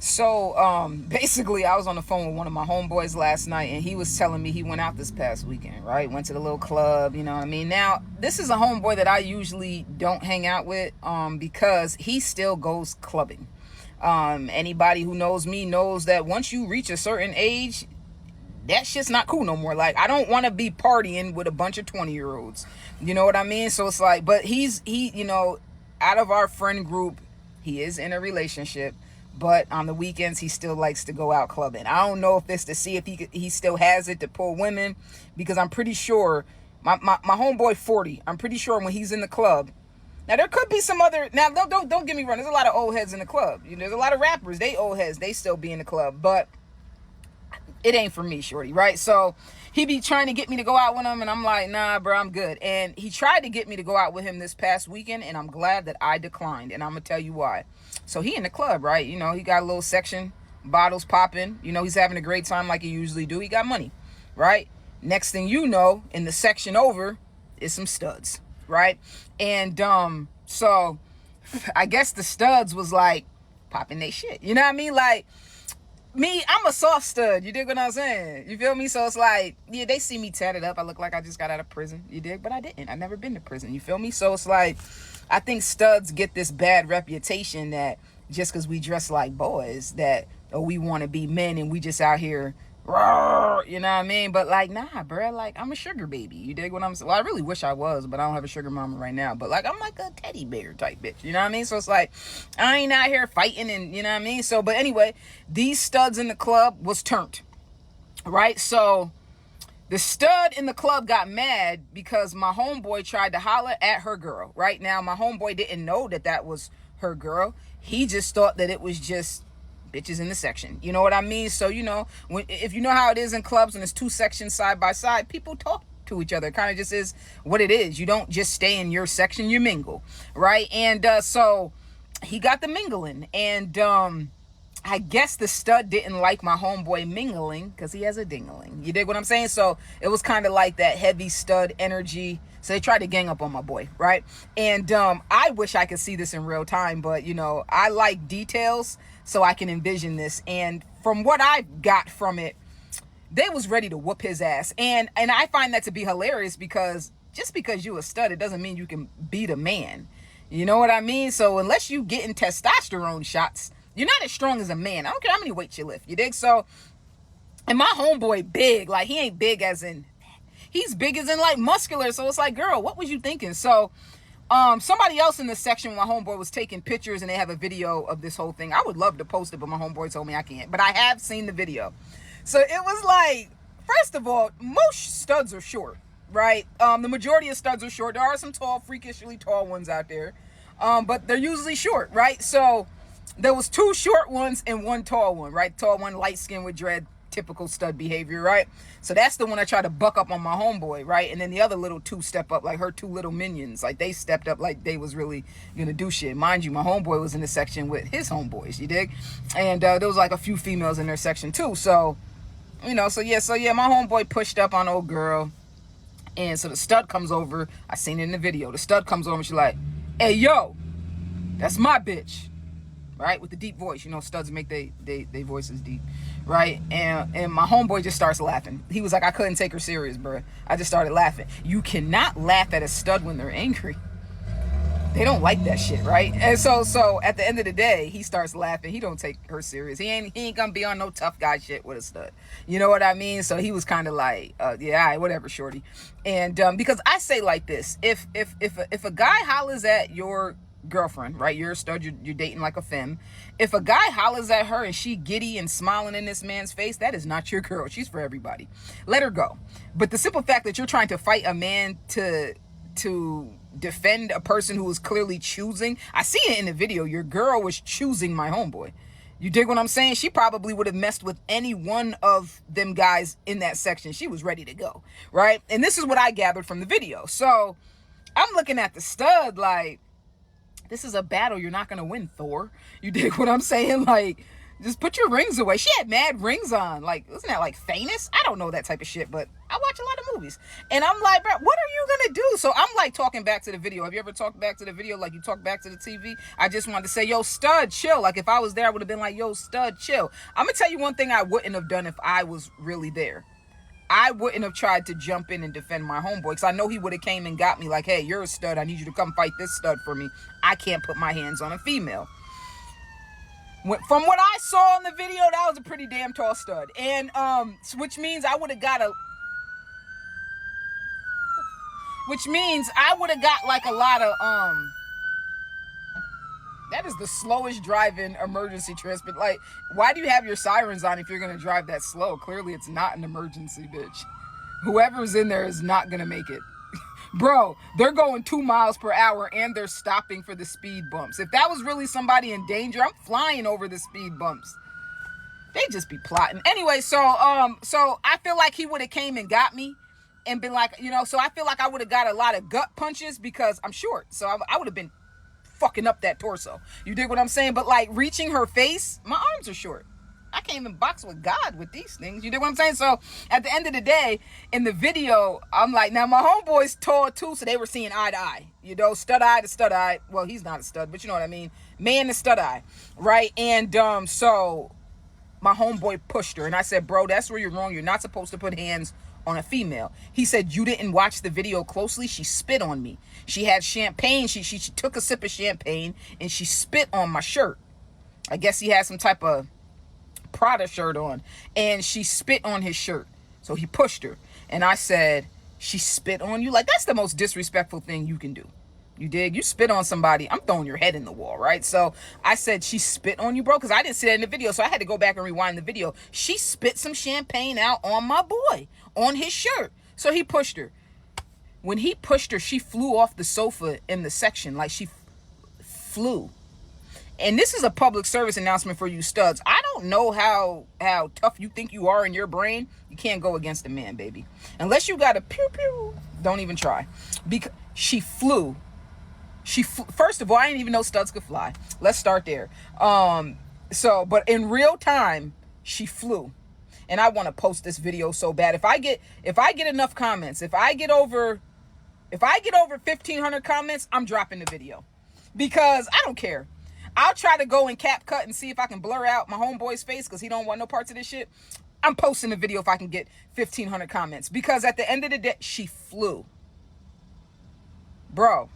So basically I was on the phone with one of my homeboys last night, and he was telling me he went out this past weekend, right? Went to the little club, you know what I mean? Now, this is a homeboy that I usually don't hang out with because he still goes clubbing. Anybody who knows me knows that once you reach a certain age, that shit's not cool no more. Like, I don't want to be partying with a bunch of 20-year-olds. You know what I mean? So it's like, but out of our friend group, he is in a relationship, but on the weekends he still likes to go out clubbing. I don't know if it's to see if he still has it to pull women, because I'm pretty sure my homeboy 40, I'm pretty sure when he's in the club. Now there could be some other, now don't get me wrong, there's a lot of old heads in the club. There's a lot of rappers, they old heads, they still be in the club, but it ain't for me, shorty, right? So he be trying to get me to go out with him, and I'm like, nah, bro, I'm good. And he tried to get me to go out with him this past weekend, and I'm glad that I declined, and I'm gonna tell you why. So he in the club, right? He got a little section, bottles popping, he's having a great time like he usually do. He got money, right? Next thing you know, in the section over is some studs, right? And so I guess the studs was like popping they shit, you know what I mean? Like, me, I'm a soft stud. You dig what I'm saying? You feel me? So it's like, yeah, they see me tatted up. I look like I just got out of prison. You dig? But I didn't. I never been to prison. You feel me? So it's like, I think studs get this bad reputation that just because we dress like boys, that we want to be men and we just out here, you know what I mean? But like, nah, bro. Like, I'm a sugar baby. You dig what I'm saying? Well, I really wish I was, but I don't have a sugar mama right now. But like, I'm like a teddy bear type bitch. You know what I mean? So it's like, I ain't out here fighting, and you know what I mean? So, but anyway, these studs in the club was turned, right? So the stud in the club got mad because my homeboy tried to holler at her girl. Right now, my homeboy didn't know that that was her girl. He just thought that it was just bitches in the section. You know what I mean? So, if you know how it is in clubs and it's two sections side by side, people talk to each other. It kind of just is what it is. You don't just stay in your section, you mingle, right? And so he got the mingling, and I guess the stud didn't like my homeboy mingling because he has a dingling. You dig what I'm saying? So it was kind of like that heavy stud energy. So they tried to gang up on my boy, right? And I wish I could see this in real time, but I like details so I can envision this. And from what I got from it, they was ready to whoop his ass. And I find that to be hilarious, because just because you a stud, it doesn't mean you can beat a man. You know what I mean? So unless you getting testosterone shots, you're not as strong as a man. I don't care how many weights you lift. You dig? So, and my homeboy big. Like, he ain't big as in, he's big as in like muscular. So it's like, girl, what was you thinking? So somebody else in this section, my homeboy was taking pictures, and they have a video of this whole thing. I would love to post it, but my homeboy told me I can't. But I have seen the video. So it was like, first of all, most studs are short, right? The majority of studs are short. There are some tall, freakishly tall ones out there, but they're usually short, right? So there was two short ones and one tall one, right? Tall one, light skin with dread, typical stud behavior, right? So that's the one I tried to buck up on my homeboy, right? And then the other little two step up, like her two little minions, like they stepped up like they was really gonna do shit. Mind you, my homeboy was in the section with his homeboys, you dig? And there was like a few females in their section too. So, so yeah, my homeboy pushed up on old girl. And so the stud comes over. I seen it in the video. The stud comes over and she's like, hey, yo, that's my bitch. Right? With the deep voice. Studs make they voices deep. Right? And my homeboy just starts laughing. He was like, I couldn't take her serious, bro. I just started laughing. You cannot laugh at a stud when they're angry. They don't like that shit, right? And so at the end of the day, he starts laughing. He don't take her serious. He ain't gonna be on no tough guy shit with a stud. You know what I mean? So he was kind of like, yeah, all right, whatever, shorty. And because I say like this, if a guy hollers at your girlfriend, right? You're a stud, you're dating like a femme. If a guy hollers at her and she giddy and smiling in this man's face, that is not your girl. She's for everybody. Let her go. But the simple fact that you're trying to fight a man to defend a person who was clearly choosing, I see it in the video, your girl was choosing my homeboy. You dig what I'm saying? She probably would have messed with any one of them guys in that section. She was ready to go, right? And this is what I gathered from the video. So I'm looking at the stud like, this is a battle you're not going to win, Thor. You dig what I'm saying? Like, Just put your rings away. She had mad rings on. Like, isn't that like famous? I don't know that type of shit, but I watch a lot of movies. And I'm like, bro, what are you gonna do? So I'm like talking back to the video. Have you ever talked back to the video like you talk back to the TV? I just wanted to say, yo, stud, chill. Like, if I was there, I would have been like, yo, stud, chill. I'm gonna tell you one thing I wouldn't have done if I was really there. I wouldn't have tried to jump in and defend my homeboy, because I know he would have came and got me like, hey, you're a stud. I need you to come fight this stud for me. I can't put my hands on a female. From what I saw in the video, that was a pretty damn tall stud. And which means I would have got like a lot of that is the slowest driving emergency transport. Like, why do you have your sirens on if you're gonna drive that slow? Clearly it's not an emergency, bitch. Whoever's in there is not gonna make it. Bro, they're going 2 miles per hour and they're stopping for the speed bumps. If that was really somebody in danger, I'm flying over the speed bumps. They just be plotting. Anyway, so I feel like he would have came and got me and been like, you know, so I feel like I would have got a lot of gut punches because I'm short. So I would have been fucking up that torso. You dig what I'm saying? But like reaching her face, my arms are short. I can't even box with God with these things. You know what I'm saying? So at the end of the day, in the video, I'm like, now my homeboy's tall too, so they were seeing eye to eye. You know, stud eye to stud eye. Well, he's not a stud, but you know what I mean. Man to stud eye, right? And so my homeboy pushed her, and I said, bro, that's where you're wrong. You're not supposed to put hands on a female. He said, you didn't watch the video closely. She spit on me. She had champagne. She took a sip of champagne and she spit on my shirt. I guess he had some type of Prada shirt on, and she spit on his shirt. So he pushed her, and I said, she spit on you? Like, that's the most disrespectful thing you can do. You dig? You spit on somebody, I'm throwing your head in the wall, right? So I said, she spit on you, bro? Because I didn't see that in the video, so I had to go back and rewind the video. She spit some champagne out on my boy, on his shirt. So he pushed her. When he pushed her, she flew off the sofa in the section. Like, she flew. And this is a public service announcement for you studs. I don't know how tough you think you are in your brain. You can't go against a man, baby. Unless you got a pew pew. Don't even try. Because she flew. First of all, I didn't even know studs could fly. Let's start there. But in real time, she flew. And I want to post this video so bad. If I get enough comments, if I get over 1,500 comments, I'm dropping the video. Because I don't care. I'll try to go and cap cut and see if I can blur out my homeboy's face because he don't want no parts of this shit. I'm posting the video if I can get 1,500 comments. Because at the end of the day, she flew. Bro.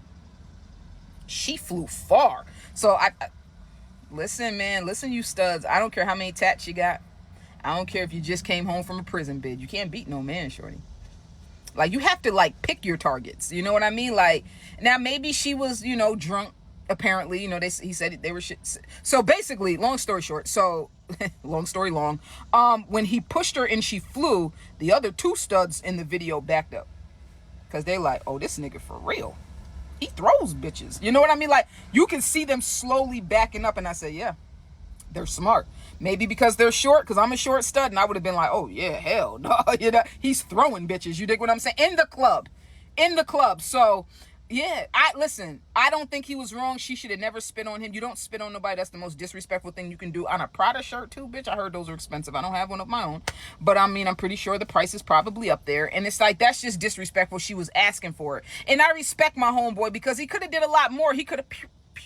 She flew far. So I listen, man. Listen, you studs. I don't care how many tats you got. I don't care if you just came home from a prison bid. You can't beat no man, shorty. Like, you have to, like, pick your targets. You know what I mean? Like, now maybe she was, you know, drunk. Apparently, you know, he said they were shit. So basically, long story short, long story long, when he pushed her and she flew, the other two studs in the video backed up. Because they like, oh, this nigga for real. He throws bitches. You know what I mean? Like, you can see them slowly backing up. And I said, yeah, they're smart. Maybe because they're short, because I'm a short stud. And I would have been like, oh, yeah, hell no. You know, he's throwing bitches. You dig what I'm saying? In the club. So... yeah, I don't think he was wrong. She should have never spit on him. You don't spit on nobody. That's the most disrespectful thing you can do. On a Prada shirt too, bitch. I heard those are expensive. I don't have one of my own. But I mean, I'm pretty sure the price is probably up there. And it's like, that's just disrespectful. She was asking for it. And I respect my homeboy because he could have did a lot more. He could have,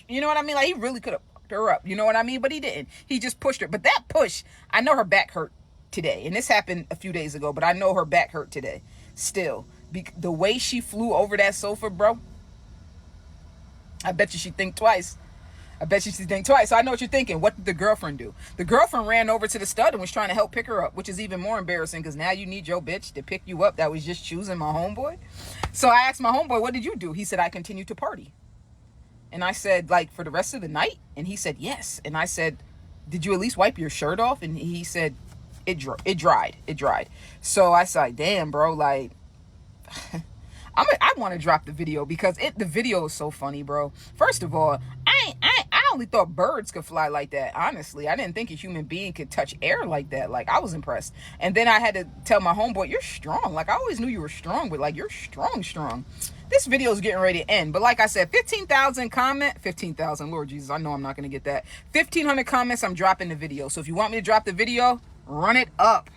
you know what I mean? Like, he really could have fucked her up. You know what I mean? But he didn't. He just pushed her. But that push, I know her back hurt today. And this happened a few days ago. But I know her back hurt today. Still. The way she flew over that sofa, bro. I bet you she think twice. So I know what you're thinking. What did the girlfriend do? The girlfriend ran over to the stud and was trying to help pick her up, which is even more embarrassing because now you need your bitch to pick you up that was just choosing my homeboy. So I asked my homeboy, what did you do? He said, I continued to party. And I said, like, for the rest of the night? And he said, yes. And I said, did you at least wipe your shirt off? And he said, it dried. So I said, damn, bro, like... I want to drop the video because the video is so funny, bro. First of all, I only thought birds could fly like that. Honestly, I didn't think a human being could touch air like that. Like, I was impressed. And then I had to tell my homeboy, you're strong. Like, I always knew you were strong, but like, you're strong. this video is getting ready to end. But like I said, 15,000, Lord Jesus, I know I'm not going to get that. 1,500 comments, I'm dropping the video. So if you want me to drop the video, run it up.